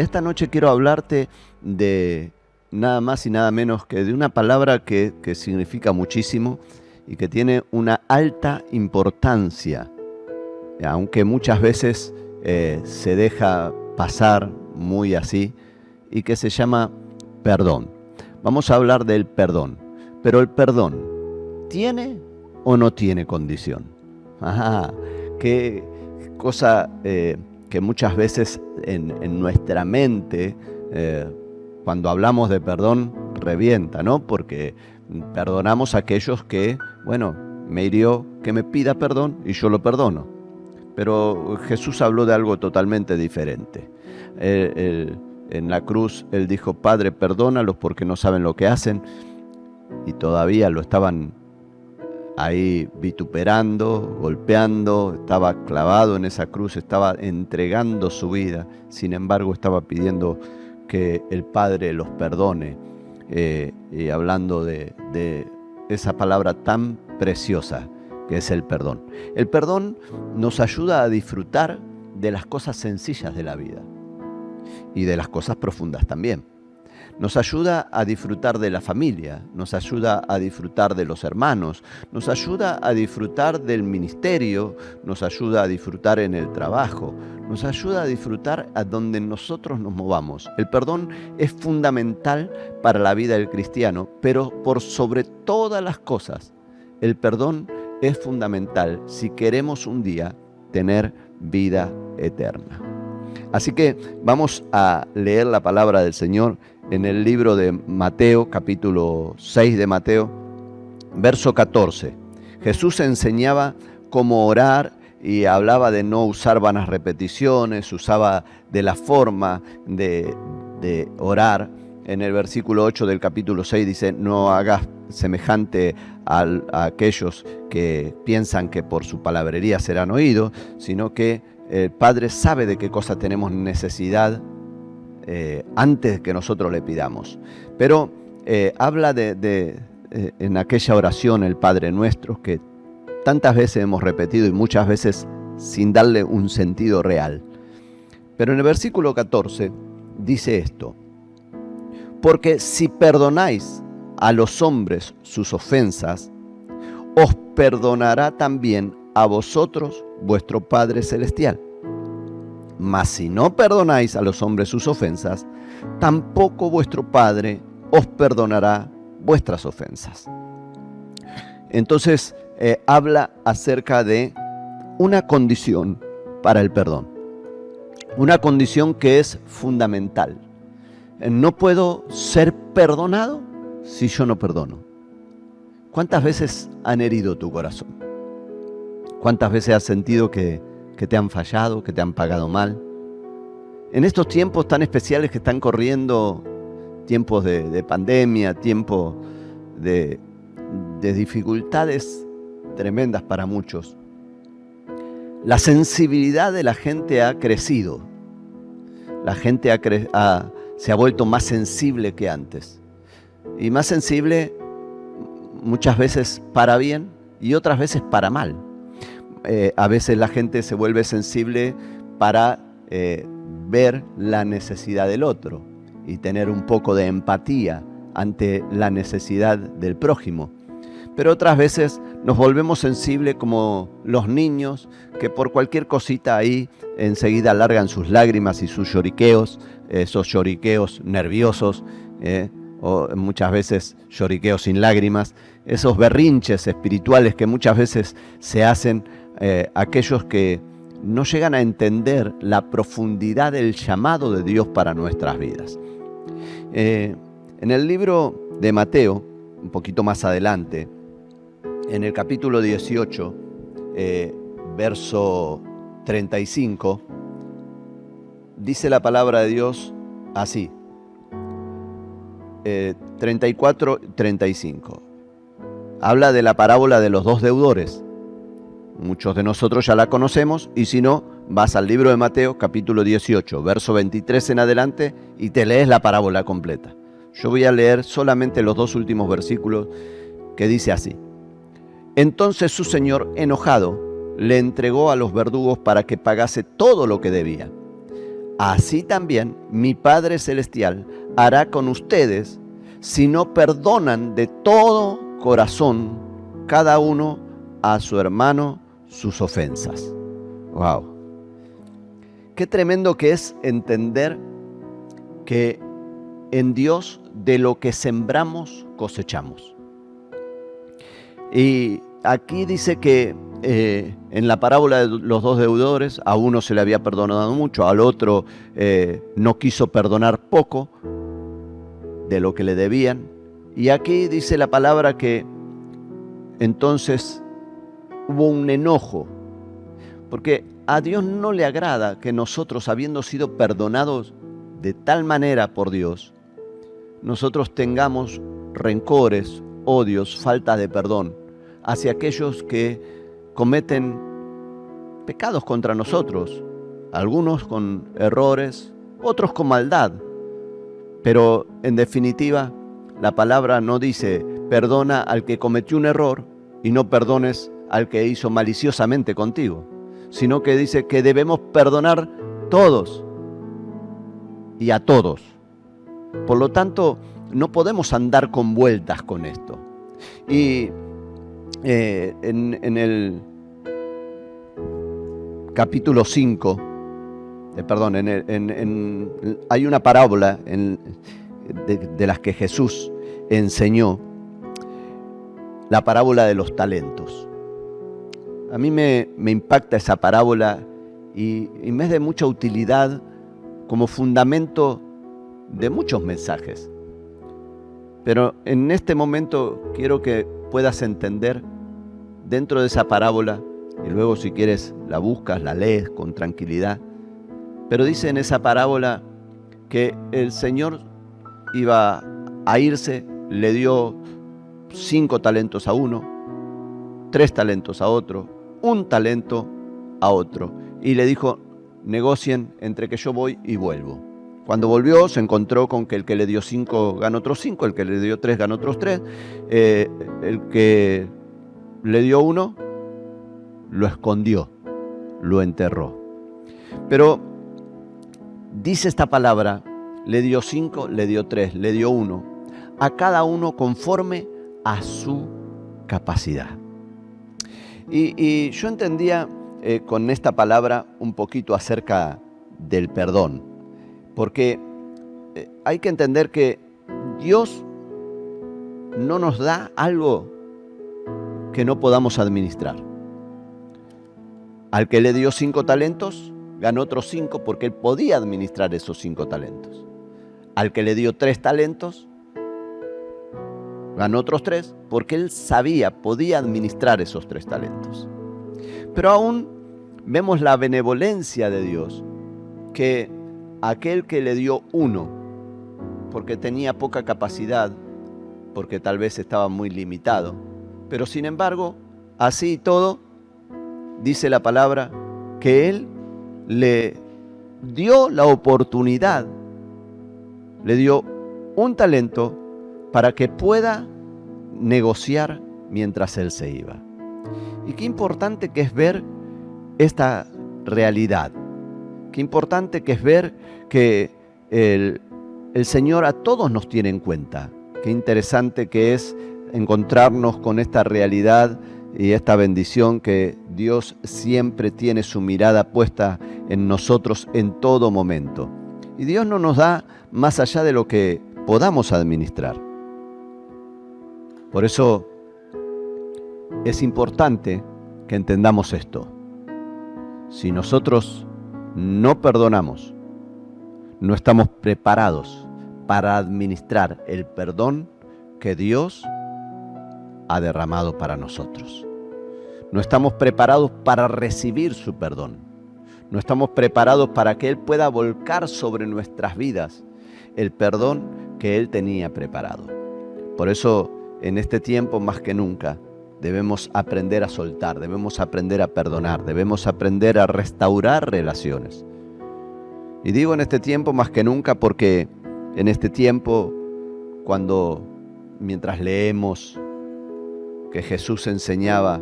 esta noche quiero hablarte de nada más y nada menos que de una palabra que significa muchísimo y que tiene una alta importancia, aunque muchas veces se deja pasar muy así, y que se llama perdón. Vamos a hablar del perdón, pero el perdón, ¿tiene o no tiene condición? Qué cosa que muchas veces en nuestra mente, cuando hablamos de perdón, revienta, ¿no? Porque perdonamos a aquellos que, bueno, me hirió, que me pida perdón y yo lo perdono. Pero Jesús habló de algo totalmente diferente. En la cruz Él dijo: Padre, perdónalos porque no saben lo que hacen. Y todavía lo estaban ahí vituperando, golpeando, estaba clavado en esa cruz, estaba entregando su vida. Sin embargo, estaba pidiendo que el Padre los perdone, y hablando de esa palabra tan preciosa que es el perdón. El perdón nos ayuda a disfrutar de las cosas sencillas de la vida y de las cosas profundas también. Nos ayuda a disfrutar de la familia, nos ayuda a disfrutar de los hermanos, nos ayuda a disfrutar del ministerio, nos ayuda a disfrutar en el trabajo, nos ayuda a disfrutar a donde nosotros nos movamos. El perdón es fundamental para la vida del cristiano, pero por sobre todas las cosas, el perdón es fundamental si queremos un día tener vida eterna. Así que vamos a leer la palabra del Señor en el libro de Mateo, capítulo 6 de Mateo, verso 14. Jesús enseñaba cómo orar y hablaba de no usar vanas repeticiones, usaba de la forma de orar. En el versículo 8 del capítulo 6 dice: no hagas semejante a aquellos que piensan que por su palabrería serán oídos, sino que el Padre sabe de qué cosa tenemos necesidad antes que nosotros le pidamos. Pero habla en aquella oración, el Padre Nuestro, que tantas veces hemos repetido y muchas veces sin darle un sentido real. Pero en el versículo 14 dice esto: porque si perdonáis a los hombres sus ofensas, os perdonará también a vosotros vuestro Padre Celestial. Mas si no perdonáis a los hombres sus ofensas, tampoco vuestro Padre os perdonará vuestras ofensas. Entonces habla acerca de una condición para el perdón. Una condición que es fundamental. No puedo ser perdonado si yo no perdono. ¿Cuántas veces han herido tu corazón? ¿Cuántas veces has sentido que te han fallado, que te han pagado mal? En estos tiempos tan especiales que están corriendo, tiempos de pandemia, tiempos de dificultades tremendas para muchos, la sensibilidad de la gente ha crecido. La gente se ha vuelto más sensible que antes. Y más sensible muchas veces para bien y otras veces para mal. A veces la gente se vuelve sensible para ver la necesidad del otro y tener un poco de empatía ante la necesidad del prójimo. Pero otras veces nos volvemos sensibles como los niños que por cualquier cosita ahí enseguida largan sus lágrimas y sus lloriqueos, esos lloriqueos nerviosos, o muchas veces lloriqueos sin lágrimas, esos berrinches espirituales que muchas veces se hacen aquellos que no llegan a entender la profundidad del llamado de Dios para nuestras vidas. En el libro de Mateo, un poquito más adelante, en el capítulo 18, verso 35, dice la palabra de Dios así, 34-35. Habla de la parábola de los dos deudores. Muchos de nosotros ya la conocemos, y si no, vas al libro de Mateo, capítulo 18, verso 23 en adelante, y te lees la parábola completa. Yo voy a leer solamente los dos últimos versículos, que dice así: entonces su señor, enojado, le entregó a los verdugos para que pagase todo lo que debía. así también mi Padre Celestial hará con ustedes si no perdonan de todo corazón cada uno a su hermano sus ofensas. ¡Wow! Qué tremendo que es entender que en Dios de lo que sembramos cosechamos. Y aquí dice que en la parábola de los dos deudores, a uno se le había perdonado mucho, al otro no quiso perdonar poco de lo que le debían. Y aquí dice la palabra que entonces hubo un enojo, porque a Dios no le agrada que nosotros, habiendo sido perdonados de tal manera por Dios, nosotros tengamos rencores, odios, falta de perdón hacia aquellos que cometen pecados contra nosotros, algunos con errores, otros con maldad. Pero en definitiva, la palabra no dice perdona al que cometió un error y no perdones al que hizo maliciosamente contigo, sino que dice que debemos perdonar todos y a todos. Por lo tanto, no podemos andar con vueltas con esto. Y en el capítulo 5, hay una parábola de las que Jesús enseñó, la parábola de los talentos. A mí me impacta esa parábola y me es de mucha utilidad como fundamento de muchos mensajes. Pero en este momento quiero que puedas entender dentro de esa parábola, y luego si quieres la buscas, la lees con tranquilidad. Pero dice en esa parábola que el Señor iba a irse, le dio 5 talentos a uno, 3 talentos a otro, 1 talento a otro. Y le dijo, negocien entre que yo voy y vuelvo. Cuando volvió se encontró con que el que le dio 5 ganó otros 5, el que le dio 3 ganó otros 3, el que le dio 1 lo escondió, lo enterró. Pero dice esta palabra, le dio 5, le dio 3, le dio 1, a cada uno conforme a su capacidad. Y yo entendía con esta palabra un poquito acerca del perdón, porque hay que entender que Dios no nos da algo que no podamos administrar. Al que le dio 5 talentos, ganó otros 5 porque él podía administrar esos 5 talentos. Al que le dio 3 talentos, ganó otros 3 porque él podía administrar esos 3 talentos. Pero aún vemos la benevolencia de Dios, que aquel que le dio 1, porque tenía poca capacidad, porque tal vez estaba muy limitado, pero sin embargo, así y todo, dice la palabra, que Él le dio la oportunidad, le dio 1 talento para que pueda negociar mientras Él se iba. Y qué importante que es ver esta realidad. Qué importante que es ver que el Señor a todos nos tiene en cuenta. Qué interesante que es encontrarnos con esta realidad y esta bendición que Dios siempre tiene su mirada puesta en nosotros en todo momento. Y Dios no nos da más allá de lo que podamos administrar. Por eso es importante que entendamos esto. Si nosotros no perdonamos, no estamos preparados para administrar el perdón que Dios ha derramado para nosotros. No estamos preparados para recibir su perdón. No estamos preparados para que Él pueda volcar sobre nuestras vidas el perdón que Él tenía preparado. Por eso, en este tiempo más que nunca, debemos aprender a soltar, debemos aprender a perdonar, debemos aprender a restaurar relaciones. Y digo en este tiempo más que nunca porque en este tiempo, mientras leemos que Jesús enseñaba,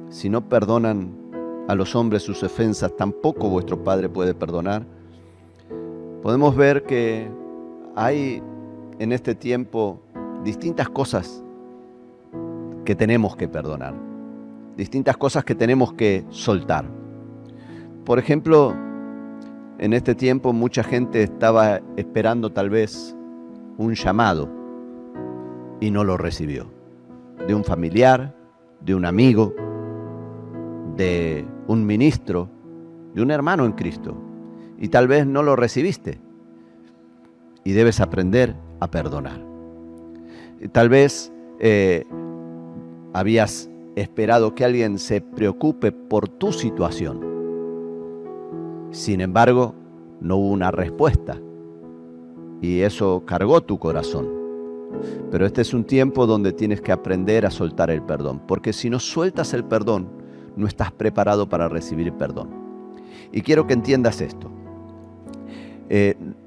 si no perdonan a los hombres sus ofensas, tampoco vuestro Padre puede perdonar. podemos ver que hay en este tiempo distintas cosas que tenemos que perdonar, distintas cosas que tenemos que soltar. Por ejemplo, en este tiempo mucha gente estaba esperando tal vez un llamado y no lo recibió. De un familiar, de un amigo, de un ministro, de un hermano en Cristo. Y tal vez no lo recibiste. Y debes aprender a perdonar. Y tal vez habías esperado que alguien se preocupe por tu situación. Sin embargo, no hubo una respuesta. Y eso cargó tu corazón. Pero este es un tiempo donde tienes que aprender a soltar el perdón. Porque si no sueltas el perdón, no estás preparado para recibir perdón. Y quiero que entiendas esto.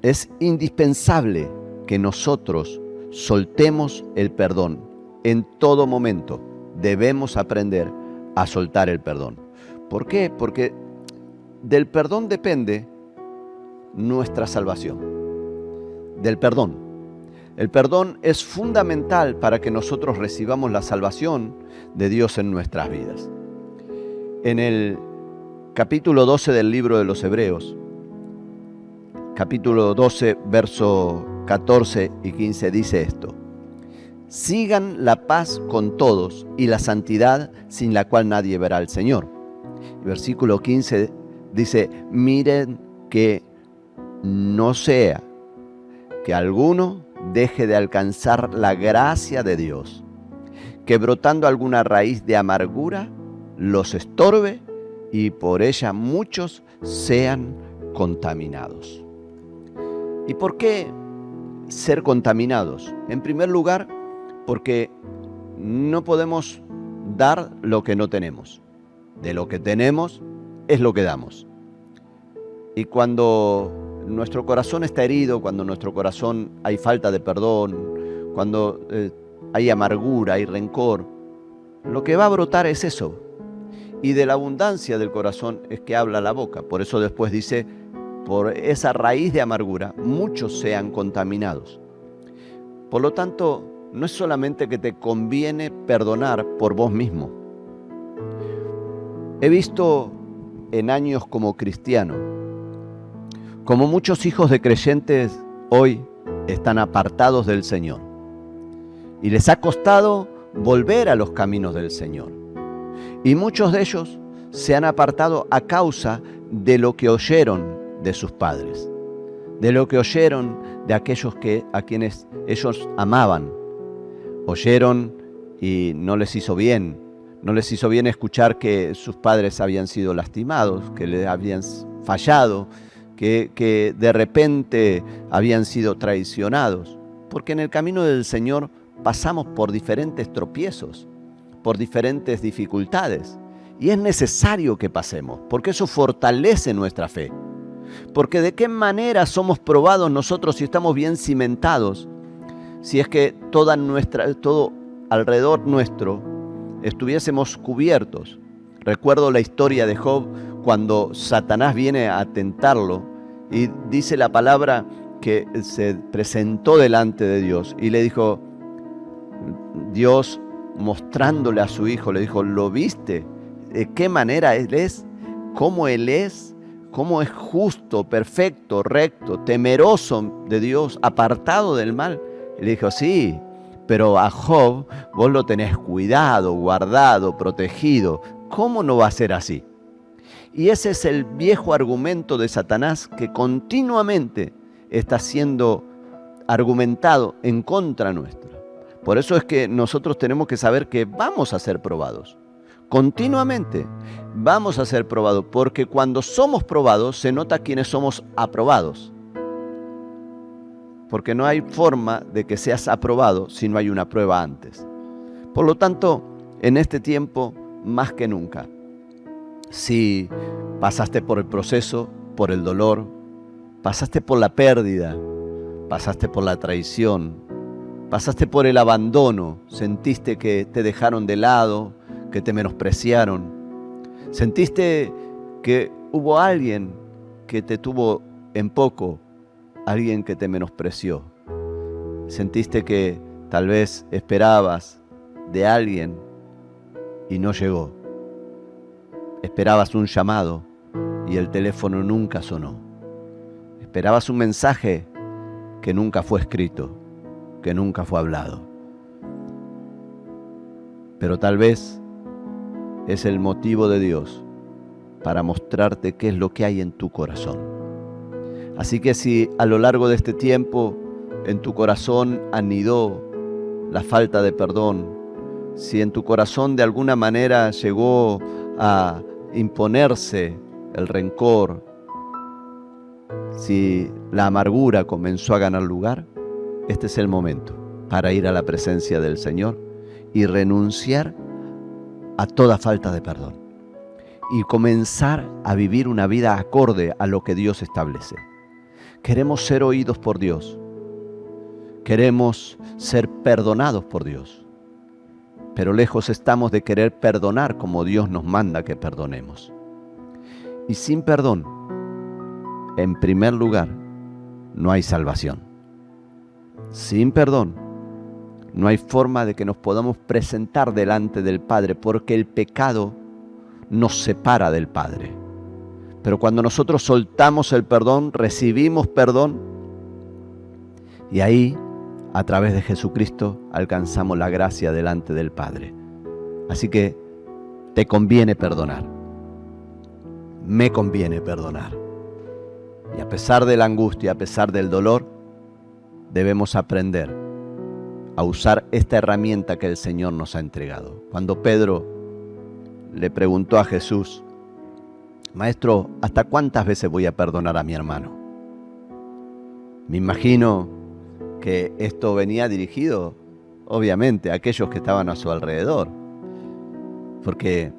Es indispensable que nosotros soltemos el perdón. En todo momento debemos aprender a soltar el perdón. ¿Por qué? Porque del perdón depende nuestra salvación. Del perdón. El perdón es fundamental para que nosotros recibamos la salvación de Dios en nuestras vidas. En el capítulo 12 del libro de los Hebreos, capítulo 12, verso 14 y 15 dice esto: sigan la paz con todos y la santidad sin la cual nadie verá al Señor. El versículo 15 dice: miren que no sea que alguno deje de alcanzar la gracia de Dios, que brotando alguna raíz de amargura los estorbe y por ella muchos sean contaminados. ¿Y por qué ser contaminados? En primer lugar, porque no podemos dar lo que no tenemos. De lo que tenemos es lo que damos. Y cuando nuestro corazón está herido, cuando en nuestro corazón hay falta de perdón, cuando hay amargura, hay rencor, lo que va a brotar es eso. Y de la abundancia del corazón es que habla la boca. Por eso después dice: por esa raíz de amargura, muchos sean contaminados. Por lo tanto, no es solamente que te conviene perdonar por vos mismo. He visto en años como cristiano, como muchos hijos de creyentes hoy están apartados del Señor. Y les ha costado volver a los caminos del Señor. Y muchos de ellos se han apartado a causa de lo que oyeron de sus padres, de lo que oyeron de aquellos a quienes ellos amaban. Oyeron y no les hizo bien. No les hizo bien escuchar que sus padres habían sido lastimados, que les habían fallado, que de repente habían sido traicionados. Porque en el camino del Señor pasamos por diferentes tropiezos, por diferentes dificultades. Y es necesario que pasemos, porque eso fortalece nuestra fe. Porque ¿de qué manera somos probados nosotros si estamos bien cimentados? Si es que todo alrededor nuestro estuviésemos cubiertos. Recuerdo la historia de Job cuando Satanás viene a tentarlo y dice la palabra que se presentó delante de Dios y le dijo, Dios mostrándole a su hijo, le dijo: ¿lo viste? ¿De qué manera Él es? ¿Cómo Él es? ¿Cómo es justo, perfecto, recto, temeroso de Dios, apartado del mal? Y le dijo: sí, pero a Job vos lo tenés cuidado, guardado, protegido. ¿Cómo no va a ser así? Y ese es el viejo argumento de Satanás que continuamente está siendo argumentado en contra nuestra. Por eso es que nosotros tenemos que saber que vamos a ser probados. Continuamente vamos a ser probados, porque cuando somos probados se nota quiénes somos aprobados. Porque no hay forma de que seas aprobado si no hay una prueba antes. Por lo tanto, en este tiempo, más que nunca, si pasaste por el proceso, por el dolor, pasaste por la pérdida, pasaste por la traición, pasaste por el abandono, sentiste que te dejaron de lado, que te menospreciaron, sentiste que hubo alguien que te tuvo en poco alguien que te menospreció. Sentiste que tal vez esperabas de alguien y no llegó. Esperabas un llamado y el teléfono nunca sonó. Esperabas un mensaje que nunca fue escrito, que nunca fue hablado. Pero tal vez es el motivo de Dios para mostrarte qué es lo que hay en tu corazón. Así que si a lo largo de este tiempo en tu corazón anidó la falta de perdón, si en tu corazón de alguna manera llegó a imponerse el rencor, si la amargura comenzó a ganar lugar, este es el momento para ir a la presencia del Señor y renunciar a toda falta de perdón y comenzar a vivir una vida acorde a lo que Dios establece. Queremos ser oídos por Dios, queremos ser perdonados por Dios, pero lejos estamos de querer perdonar como Dios nos manda que perdonemos. Y sin perdón, en primer lugar, no hay salvación. Sin perdón, no hay forma de que nos podamos presentar delante del Padre, porque el pecado nos separa del Padre. Pero cuando nosotros soltamos el perdón, recibimos perdón, y ahí, a través de Jesucristo, alcanzamos la gracia delante del Padre. Así que te conviene perdonar. Me conviene perdonar. Y a pesar de la angustia, a pesar del dolor, debemos aprender a usar esta herramienta que el Señor nos ha entregado. Cuando Pedro le preguntó a Jesús: Maestro, ¿hasta cuántas veces voy a perdonar a mi hermano? Me imagino que esto venía dirigido, obviamente, a aquellos que estaban a su alrededor, porque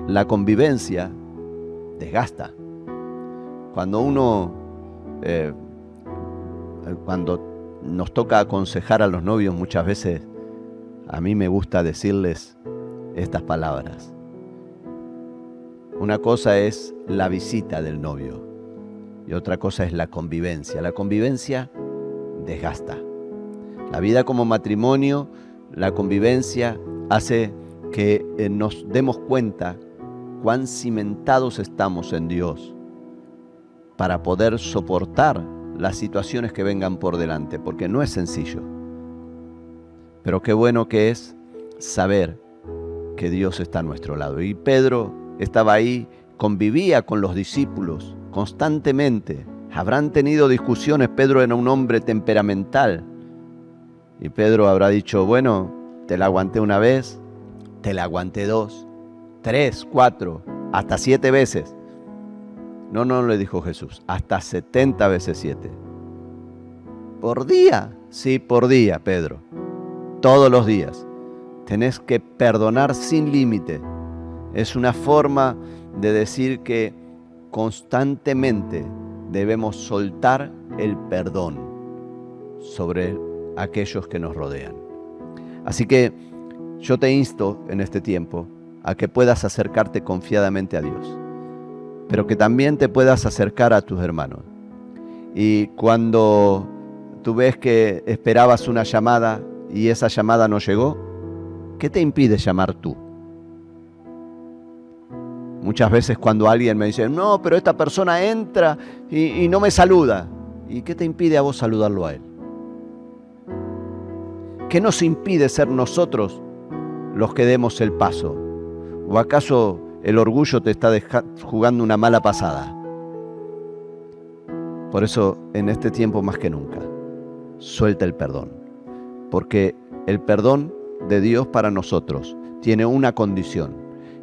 la convivencia desgasta. Cuando cuando nos toca aconsejar a los novios, muchas veces a mí me gusta decirles estas palabras. Una cosa es la visita del novio y otra cosa es la convivencia. La convivencia desgasta. La vida como matrimonio, la convivencia hace que nos demos cuenta cuán cimentados estamos en Dios para poder soportar las situaciones que vengan por delante, porque no es sencillo. Pero qué bueno que es saber que Dios está a nuestro lado. Y Pedro estaba ahí, convivía con los discípulos constantemente. Habrán tenido discusiones. Pedro era un hombre temperamental. Y Pedro habrá dicho: bueno, te la aguanté una vez, te la aguanté 2, 3, 4, hasta 7 veces. No, le dijo Jesús, hasta 70 veces 7. ¿Por día? Sí, por día, Pedro. Todos los días. Tenés que perdonar sin límite. Es una forma de decir que constantemente debemos soltar el perdón sobre aquellos que nos rodean. Así que yo te insto en este tiempo a que puedas acercarte confiadamente a Dios, pero que también te puedas acercar a tus hermanos. Y cuando tú ves que esperabas una llamada y esa llamada no llegó, ¿qué te impide llamar tú? Muchas veces cuando alguien me dice: no, pero esta persona entra y no me saluda. ¿Y qué te impide a vos saludarlo a él? ¿Qué nos impide ser nosotros los que demos el paso? ¿O acaso el orgullo te está jugando una mala pasada? Por eso, en este tiempo más que nunca, suelta el perdón. Porque el perdón de Dios para nosotros tiene una condición.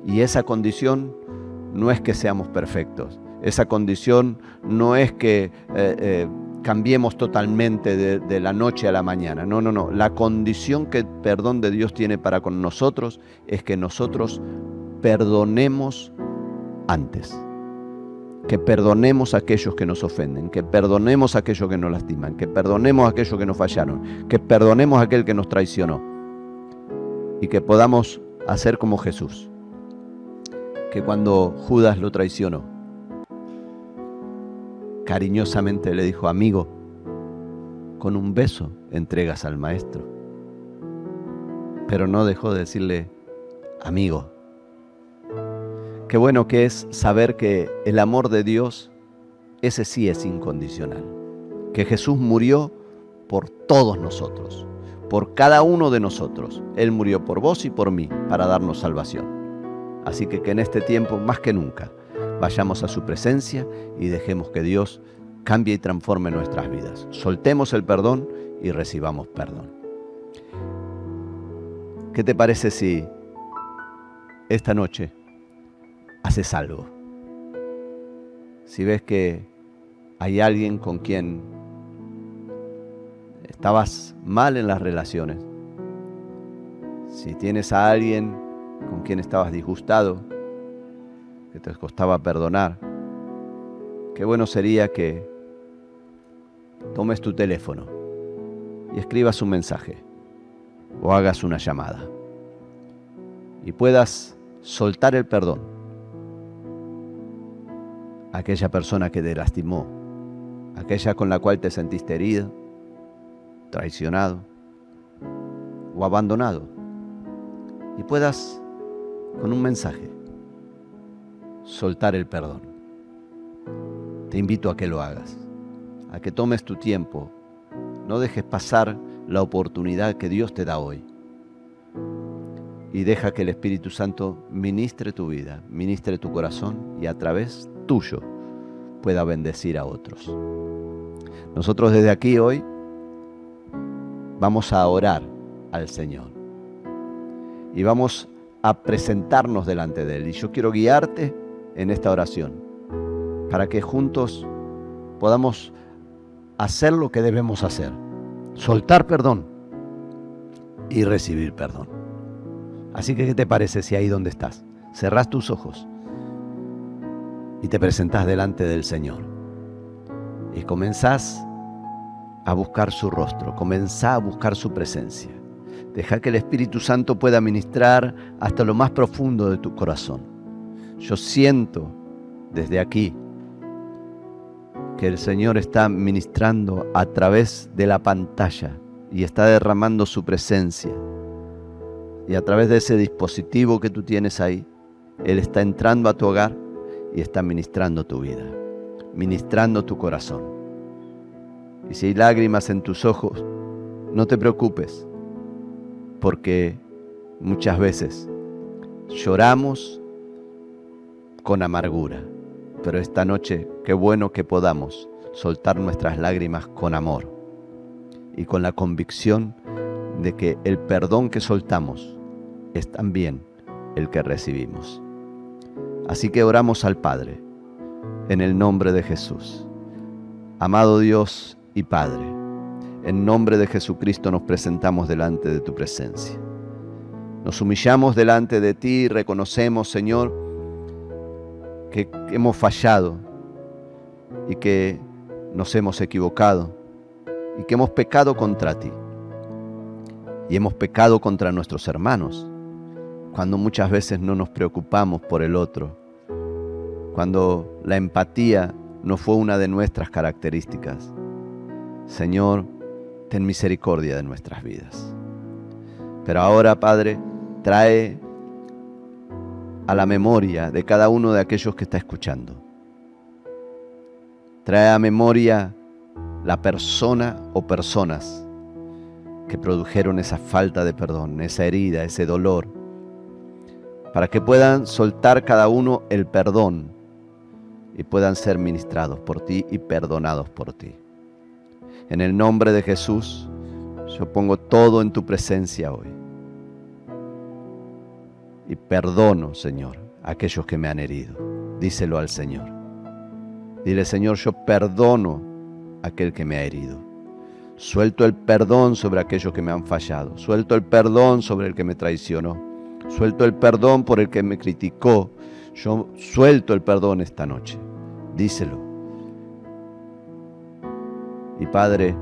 Y esa condición no es que seamos perfectos. Esa condición no es que cambiemos totalmente de la noche a la mañana. No. La condición que el perdón de Dios tiene para con nosotros es que nosotros perdonemos antes. Que perdonemos a aquellos que nos ofenden, que perdonemos a aquellos que nos lastiman, que perdonemos a aquellos que nos fallaron, que perdonemos a aquel que nos traicionó. Y que podamos hacer como Jesús, que cuando Judas lo traicionó, cariñosamente le dijo: amigo, con un beso entregas al maestro. Pero no dejó de decirle: amigo. Qué bueno que es saber que el amor de Dios, ese sí es incondicional. Que Jesús murió por todos nosotros, por cada uno de nosotros. Él murió por vos y por mí para darnos salvación. Así que en este tiempo, más que nunca, vayamos a su presencia y dejemos que Dios cambie y transforme nuestras vidas. Soltemos el perdón y recibamos perdón. ¿Qué te parece si esta noche haces algo? Si ves que hay alguien con quien estabas mal en las relaciones, si tienes a alguien con quien estabas disgustado, que te costaba perdonar, qué bueno sería que tomes tu teléfono y escribas un mensaje o hagas una llamada y puedas soltar el perdón a aquella persona que te lastimó, aquella con la cual te sentiste herido, traicionado o abandonado, y puedas con un mensaje soltar el perdón. Te invito a que lo hagas, a que tomes tu tiempo, no dejes pasar la oportunidad que Dios te da hoy y deja que el Espíritu Santo ministre tu vida, ministre tu corazón y a través tuyo pueda bendecir a otros. Nosotros desde aquí hoy vamos a orar al Señor y vamos a presentarnos delante de Él. Y yo quiero guiarte en esta oración para que juntos podamos hacer lo que debemos hacer: soltar perdón y recibir perdón. Así que, ¿qué te parece si ahí donde estás cerrás tus ojos y te presentás delante del Señor y comenzás a buscar su rostro, comenzá a buscar su presencia? Deja que el Espíritu Santo pueda ministrar hasta lo más profundo de tu corazón. Yo siento desde aquí que el Señor está ministrando a través de la pantalla y está derramando su presencia. Y a través de ese dispositivo que tú tienes ahí, Él está entrando a tu hogar y está ministrando tu vida, ministrando tu corazón. Y si hay lágrimas en tus ojos, no te preocupes, porque muchas veces lloramos con amargura, pero esta noche qué bueno que podamos soltar nuestras lágrimas con amor y con la convicción de que el perdón que soltamos es también el que recibimos. Así que oramos al Padre en el nombre de Jesús. Amado Dios y Padre, en nombre de Jesucristo nos presentamos delante de tu presencia. Nos humillamos delante de ti y reconocemos, Señor, que hemos fallado y que nos hemos equivocado y que hemos pecado contra ti. Y hemos pecado contra nuestros hermanos, cuando muchas veces no nos preocupamos por el otro, cuando la empatía no fue una de nuestras características. Señor, ten misericordia de nuestras vidas. Pero ahora, Padre, trae a la memoria de cada uno de aquellos que está escuchando. Trae a memoria la persona o personas que produjeron esa falta de perdón, esa herida, ese dolor, para que puedan soltar cada uno el perdón y puedan ser ministrados por ti y perdonados por ti. En el nombre de Jesús, yo pongo todo en tu presencia hoy. Y perdono, Señor, a aquellos que me han herido. Díselo al Señor. Dile: Señor, yo perdono a aquel que me ha herido. Suelto el perdón sobre aquellos que me han fallado. Suelto el perdón sobre el que me traicionó. Suelto el perdón por el que me criticó. Yo suelto el perdón esta noche. Díselo. Y Padre,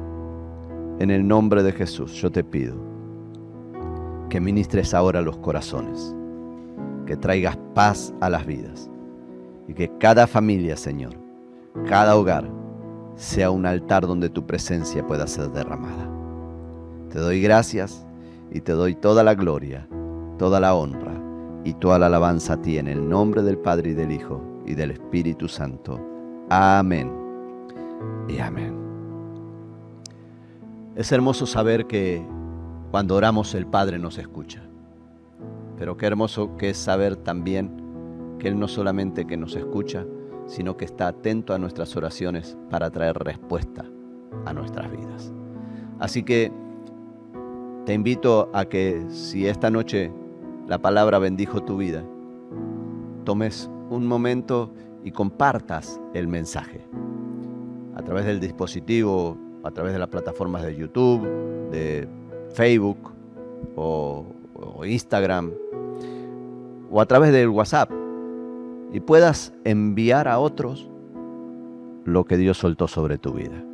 en el nombre de Jesús, yo te pido que ministres ahora los corazones, que traigas paz a las vidas y que cada familia, Señor, cada hogar sea un altar donde tu presencia pueda ser derramada. Te doy gracias y te doy toda la gloria, toda la honra y toda la alabanza a ti en el nombre del Padre y del Hijo y del Espíritu Santo. Amén y amén. Es hermoso saber que cuando oramos el Padre nos escucha. Pero qué hermoso que es saber también que Él no solamente que nos escucha, sino que está atento a nuestras oraciones para traer respuesta a nuestras vidas. Así que te invito a que si esta noche la palabra bendijo tu vida, tomes un momento y compartas el mensaje a través del dispositivo, a través de las plataformas de YouTube, de Facebook o Instagram, o a través del WhatsApp, y puedas enviar a otros lo que Dios soltó sobre tu vida.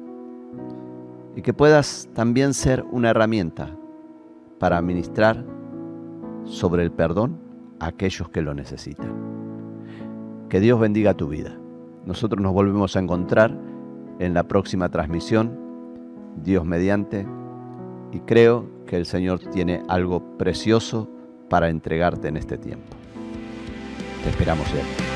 Y que puedas también ser una herramienta para ministrar sobre el perdón a aquellos que lo necesitan. Que Dios bendiga tu vida. Nosotros nos volvemos a encontrar en la próxima transmisión, Dios mediante, y creo que el Señor tiene algo precioso para entregarte en este tiempo. Te esperamos, Él.